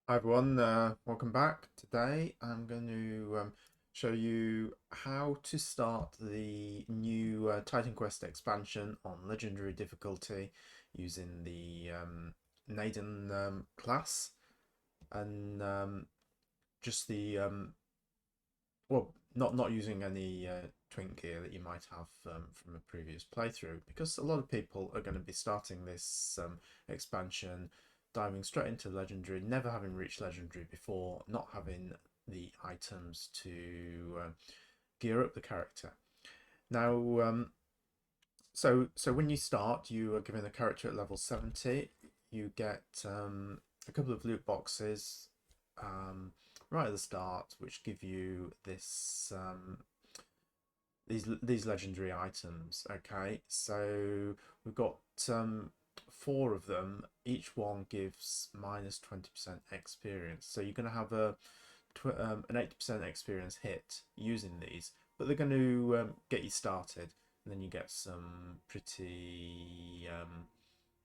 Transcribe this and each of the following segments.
Hi everyone, welcome back. Today I'm going to show you how to start the new Titan Quest expansion on Legendary difficulty using the Neidan class and just the well, not using any twink gear that you might have from a previous playthrough, because a lot of people are going to be starting this expansion, diving straight into Legendary, never having reached Legendary before, not having the items to gear up the character. Now, so when you start, you are given a character at level 70. You get a couple of loot boxes um, right at the start, which give you these legendary items. Okay, so we've got four of them. Each one gives minus 20% experience. So you're going to have an 80% experience hit using these, but they're going to get you started, and then you get some pretty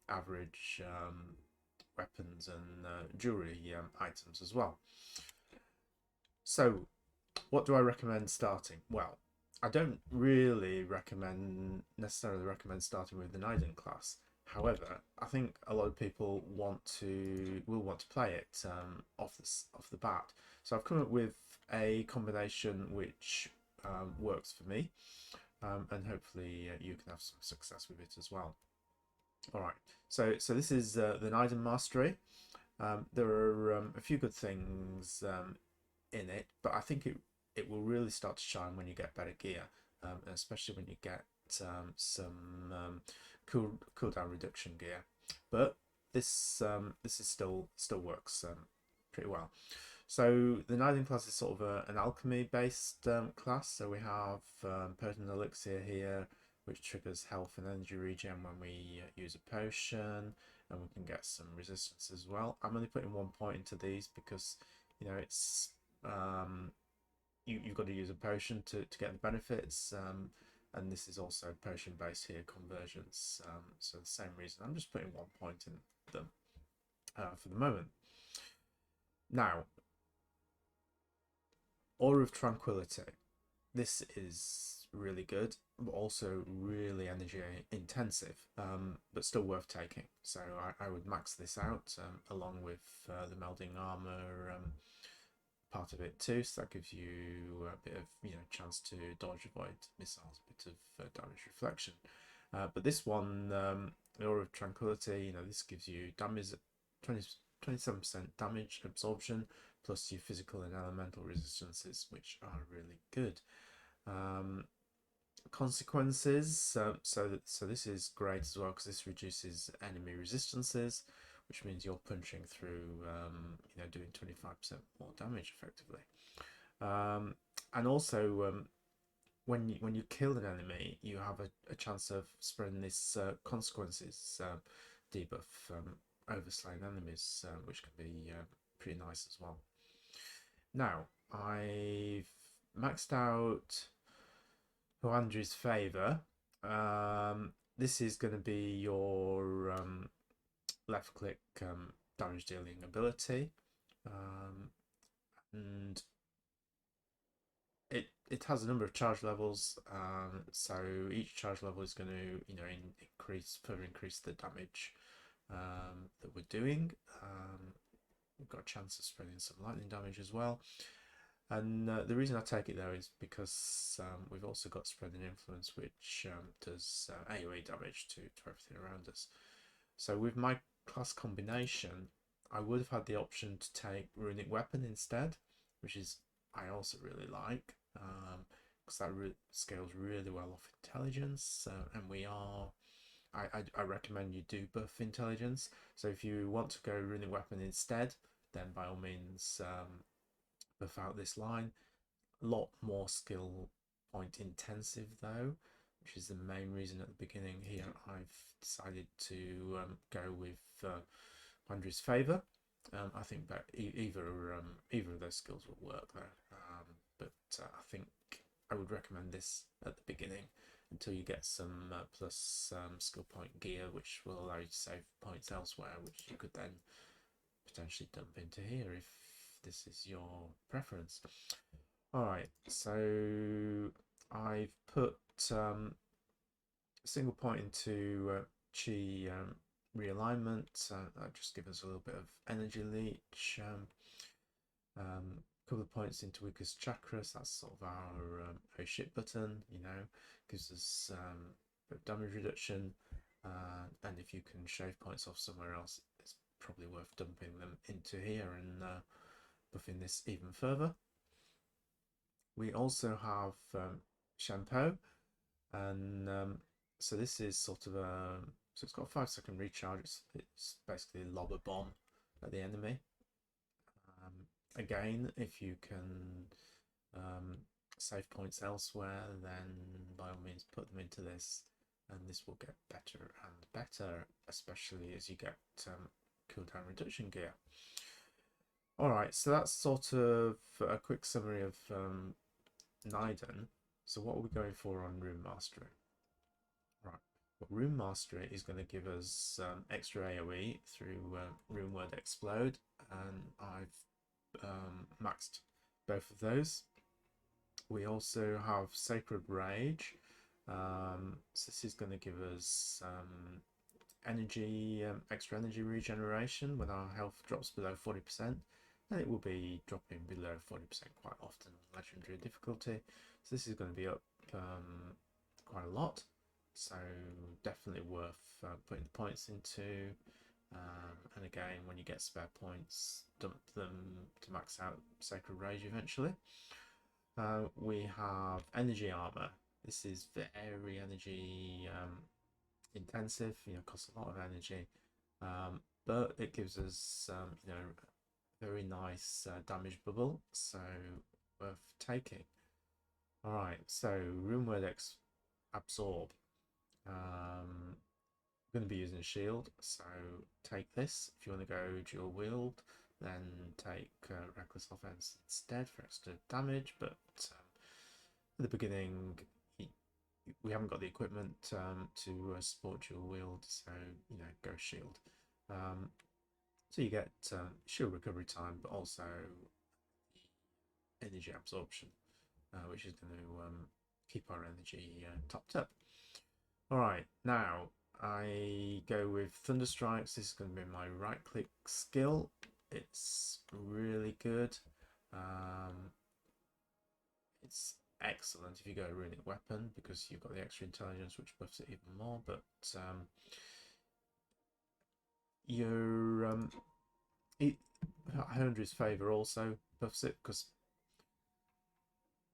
average weapons and jewelry items as well. So, what do I recommend starting? Well, I don't really necessarily recommend starting with the Neidan class. However, I think a lot of people will want to play it off the bat. So I've come up with a combination which works for me, and hopefully you can have some success with it as well. All right. So this is the Neidan mastery. There are a few good things in it, but I think it will really start to shine when you get better gear, and especially when you get some cooldown reduction gear. But this is still works pretty well. So the Neidan class is sort of an alchemy based class. So we have potent elixir here, which triggers health and energy regen when we use a potion, and we can get some resistance as well. I'm only putting 1 point into these because it's you've got to use a potion to get the benefits, and this is also potion based here conversions, so the same reason I'm just putting 1 point in them for the moment. Now, Aura of Tranquility. This is really good, but also really energy intensive, but still worth taking. So I would max this out along with the melding armor part of it too. So that gives you a bit of chance to dodge, avoid missiles, a bit of damage reflection. But this one, the Aura of Tranquility, this gives you damage 27% damage absorption plus your physical and elemental resistances, which are really good. Um, Consequences. So this is great as well because this reduces enemy resistances, which means you're punching through, doing 25% more damage effectively. And also, when you kill an enemy, you have a chance of spreading this consequences debuff over slain enemies, which can be pretty nice as well. Now, I've maxed out Andrew's favour. This is going to be your left click damage dealing ability, and it has a number of charge levels. So each charge level is going to further increase the damage that we're doing. We've got a chance of spreading some lightning damage as well. And the reason I take it there is because we've also got Spreading Influence, which does AoE damage to everything around us. So with my class combination, I would have had the option to take Runic Weapon instead, which is I also really like, because that scales really well off intelligence, and I recommend you do buff intelligence. So if you want to go Runic Weapon instead, then by all means buff out this line. A lot more skill point intensive though, which is the main reason at the beginning here I've decided to go with Andrew's favour. I think that either of those skills will work though, but I think I would recommend this at the beginning until you get some plus skill point gear, which will allow you to save points elsewhere, which you could then potentially dump into here if this is your preference. Alright, so I've put a single point into chi realignment. That just gives us a little bit of energy leech. Couple of points into weakest chakras. That's sort of our oh shit button, you know, gives us a bit of damage reduction. And if you can shave points off somewhere else, it's probably worth dumping them into here and buffing this even further. We also have shampoo, and so this is sort of a, so it's got a 5-second recharge. It's basically a lob a bomb at the enemy. Again, if you can save points elsewhere, then by all means put them into this, and this will get better and better, especially as you get cooldown reduction gear. Alright, so that's sort of a quick summary of Neidan. So what are we going for on Rune Mastery? Right, well, Rune Mastery is going to give us extra AoE through Rune Word Explode, and I've maxed both of those. We also have Sacred Rage. So this is going to give us energy, extra energy regeneration when our health drops below 40%, and it will be dropping below 40% quite often on legendary difficulty. So this is going to be up quite a lot. So definitely worth putting the points into. And again, when you get spare points, dump them to max out Sacred Rage eventually. We have Energy Armor. This is very energy intensive, you know, costs a lot of energy, but it gives us, you know, very nice damage bubble, so worth taking. Alright, so Rune Word Absorb. I'm going to be using a shield, so take this. If you want to go dual wield, then take Reckless Offense instead for extra damage, but at the beginning we haven't got the equipment to support dual wield, so you know, go shield. So you get shield recovery time, but also energy absorption, which is going to keep our energy topped up. Alright, now I go with Thunder Strikes. This is going to be my right click skill. It's really good. It's excellent if you go a runic weapon because you've got the extra intelligence which buffs it even more, but your Henry's Favour also buffs it, because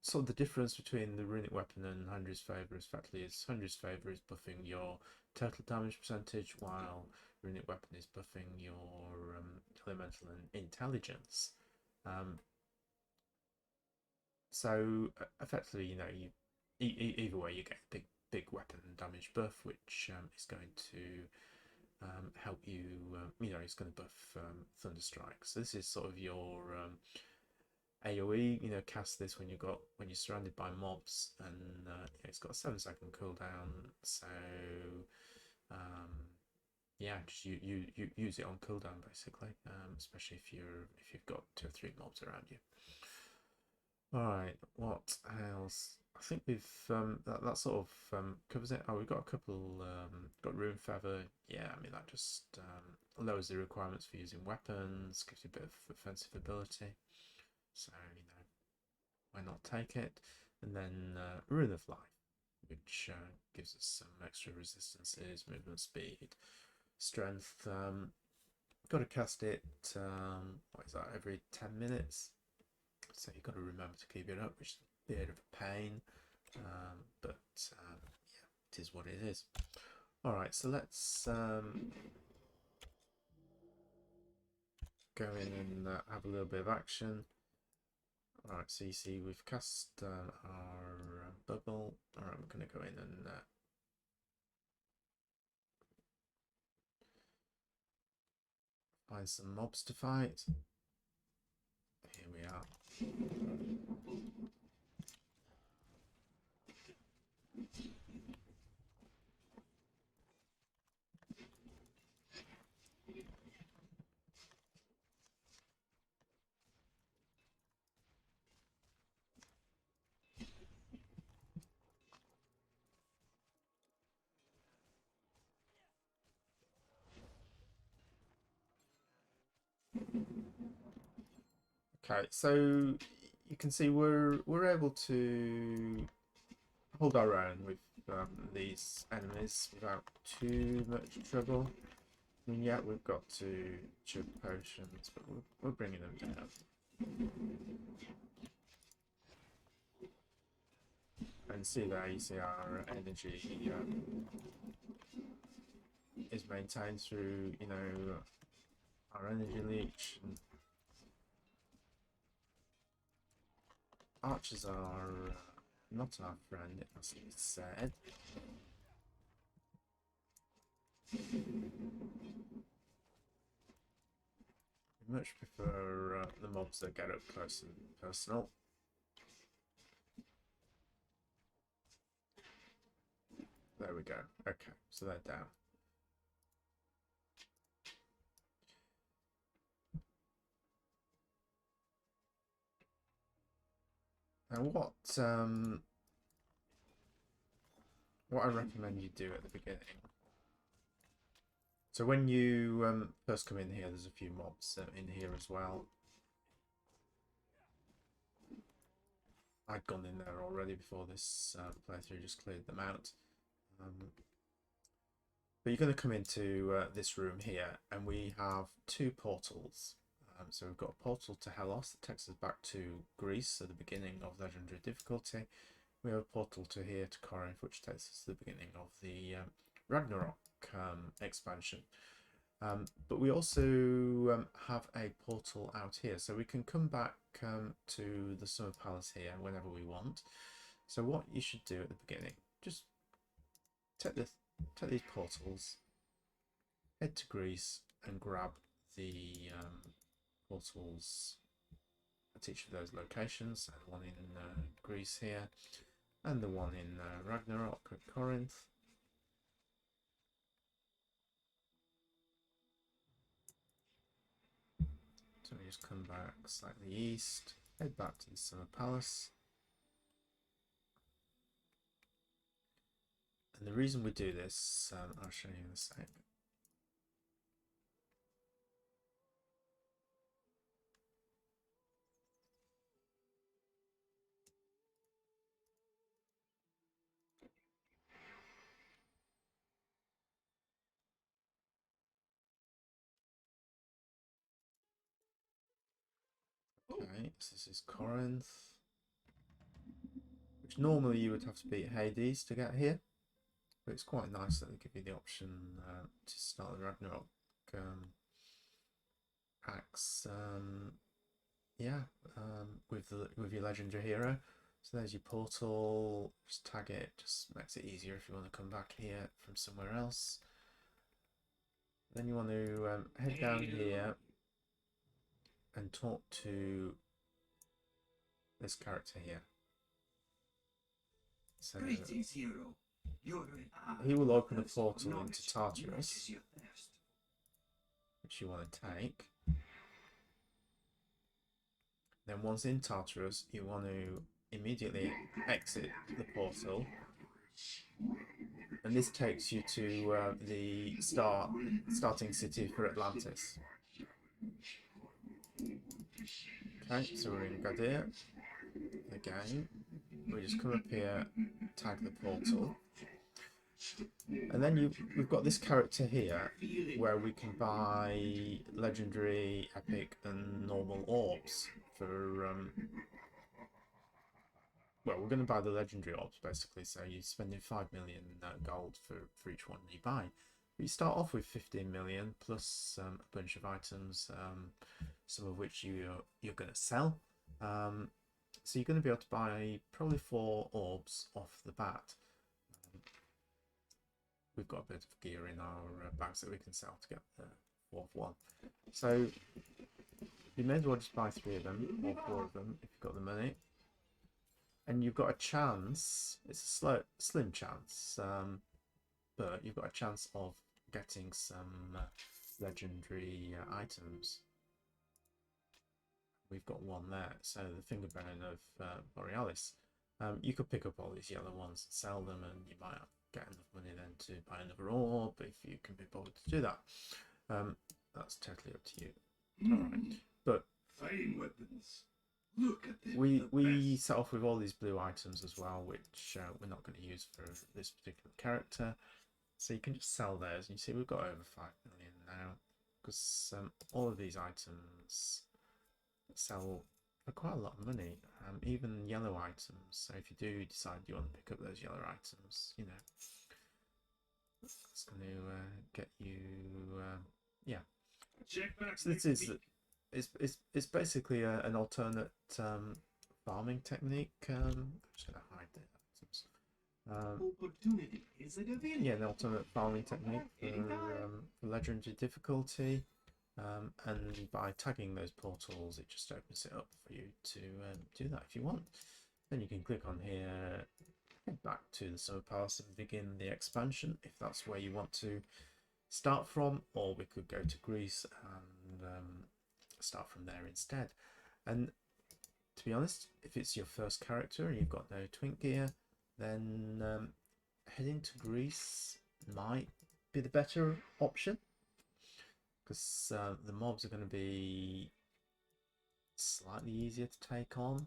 sort of the difference between the runic weapon and Henry's Favour is effectively Henry's Favour is buffing your total damage percentage, while runic weapon is buffing your elemental and intelligence. So effectively, you know, you either way you get a big weapon damage buff, which is going to help you. You know, it's going to buff Thunder Strike. So this is sort of your AOE. You know, cast this when you're surrounded by mobs, and it's got a 7-second cooldown. So yeah, just you use it on cooldown basically, especially if you've got 2 or 3 mobs around you. Alright, what else? I think we've that sort of covers it. Oh, we've got a couple, got Rune Feather. Yeah, I mean that just lowers the requirements for using weapons, gives you a bit of offensive ability. So, you know, why not take it? And then Rune of Life, which gives us some extra resistances, movement speed, strength. Got to cast it, what is that, every 10 minutes? So you've got to remember to keep it up, which is a bit of a pain, but yeah, it is what it is. Alright, so let's go in and have a little bit of action. Alright, so you see we've cast our bubble. Alright, we're going to go in and find some mobs to fight. Here we are. Okay, so you can see we're able to hold our own with these enemies without too much trouble. I mean, yeah, we've got to chug potions, but we're bringing them down. And see there, you see our energy is maintained through, you know, our energy leech. And archers are not our friend, it must be said. We much prefer the mobs that get up close and personal. There we go. Okay, so they're down. And what I recommend you do at the beginning. So when you first come in here, there's a few mobs in here as well. I'd gone in there already before this playthrough, just cleared them out. But you're going to come into this room here, and we have two portals. So we've got a portal to Hellas that takes us back to Greece at the beginning of Legendary difficulty. We have a portal to here to Corinth, which takes us to the beginning of the Ragnarok expansion. But we also have a portal out here, so we can come back to the Summer Palace here whenever we want. So what you should do at the beginning, just take these portals, head to Greece, and grab the portals at each of those locations. The one in Greece here, and the one in Ragnarok at Corinth. So we just come back slightly east, head back to the Summer Palace. And the reason we do this, I'll show you in a sec. Okay, so this is Corinth, which normally you would have to beat Hades to get here, but it's quite nice that they give you the option to start the Ragnarok packs. With your legendary hero. So there's your portal. Just tag it. Just makes it easier if you want to come back here from somewhere else. Then you want to head down here and talk to this character here. So he will open a portal into Tartarus, which you want to take. Then once in Tartarus, you want to immediately exit the portal, and this takes you to the starting city for Atlantis. Okay, so we're in Gadir again. We just come up here, tag the portal, and then we've got this character here where we can buy legendary, epic, and normal orbs for well, we're going to buy the legendary orbs basically, so you're spending 5 million gold for each one you buy. But you start off with 15 million plus a bunch of items, some of which you're going to sell. So you're going to be able to buy probably 4 orbs off the bat. We've got a bit of gear in our bags that we can sell to get the 4th one. So you may as well just buy 3 of them or 4 of them if you've got the money. And you've got a chance, it's a slim chance, but you've got a chance of getting some legendary items. We've got one there, so the Fingerbone of Borealis. You could pick up all these yellow ones and sell them, and you might get enough money then to buy another orb if you can be bothered to do that. That's totally up to you. Alright, but fighting weapons. Look at them. we set off with all these blue items as well, which we're not going to use for this particular character. So you can just sell those. And you see we've got over 5 million now, because all of these items sell for quite a lot of money, even yellow items. So if you do decide you want to pick up those yellow items, you know, it's going to get you, yeah. Check back. So this is it's basically an alternate farming technique. I'm just going to hide the items. Opportunity is available. Yeah, an alternate farming technique for legendary difficulty. And by tagging those portals, it just opens it up for you to do that if you want. Then you can click on here, head back to the Summer Palace and begin the expansion if that's where you want to start from, or we could go to Greece and start from there instead. And to be honest, if it's your first character and you've got no twink gear, then heading to Greece might be the better option, because the mobs are going to be slightly easier to take on.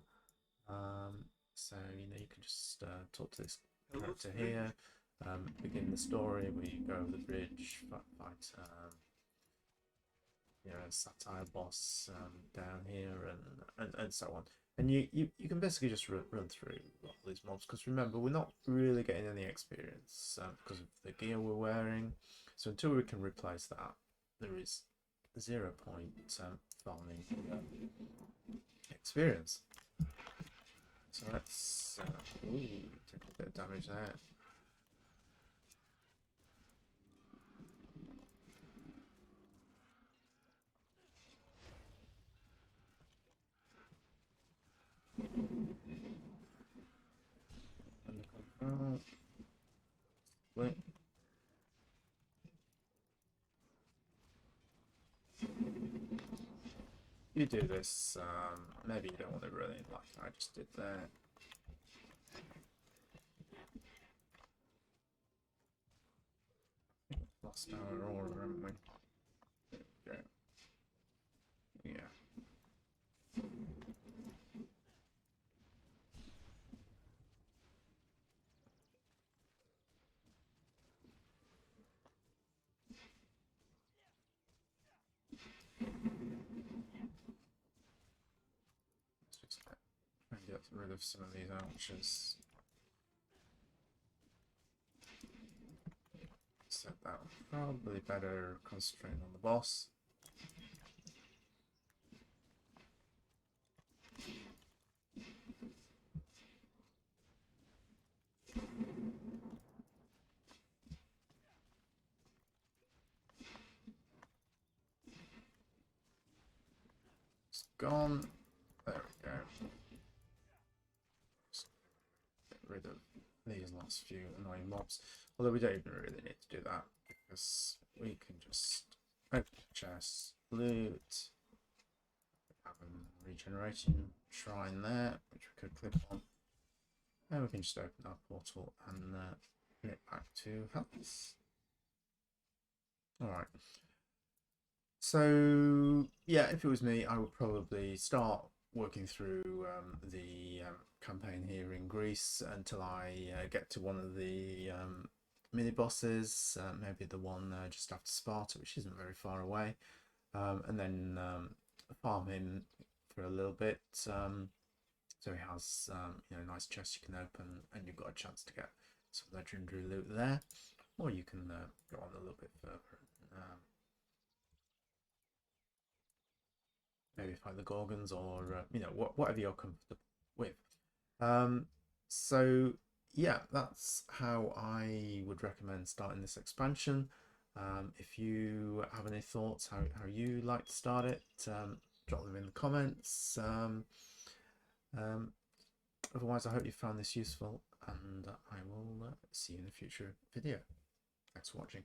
So you know, you can just talk to this character here, begin the story where you go over the bridge, fight you know, a satire boss down here, and so on. And you can basically just run through all these mobs, because remember, we're not really getting any experience because of the gear we're wearing. So until we can replace that, there is 0 point farming experience. So let's take a bit of damage there. Wait. You do this, maybe you don't want to really, like I just did there. Lost our order, haven't we? There we go. Yeah. Let's just try and get rid of some of these archers. So that would probably better concentrating on the boss. It's gone. There we go. Just get rid of these last few annoying mobs. Although we don't even really need to do that, because we can just open the chest, loot, have a regeneration shrine there, which we could click on, and we can just open our portal and bring it back to Hellas. Alright. So yeah, if it was me, I would probably start working through the campaign here in Greece until I get to one of the mini bosses, maybe the one just after Sparta, which isn't very far away, and then farm him for a little bit, so he has you know, nice chests you can open, and you've got a chance to get some legendary loot there, or you can go on a little bit further. Maybe fight the Gorgons, or you know, whatever you're comfortable with. So yeah, that's how I would recommend starting this expansion. If you have any thoughts how you like to start it, drop them in the comments. Otherwise, I hope you found this useful, and I will see you in a future video. Thanks for watching.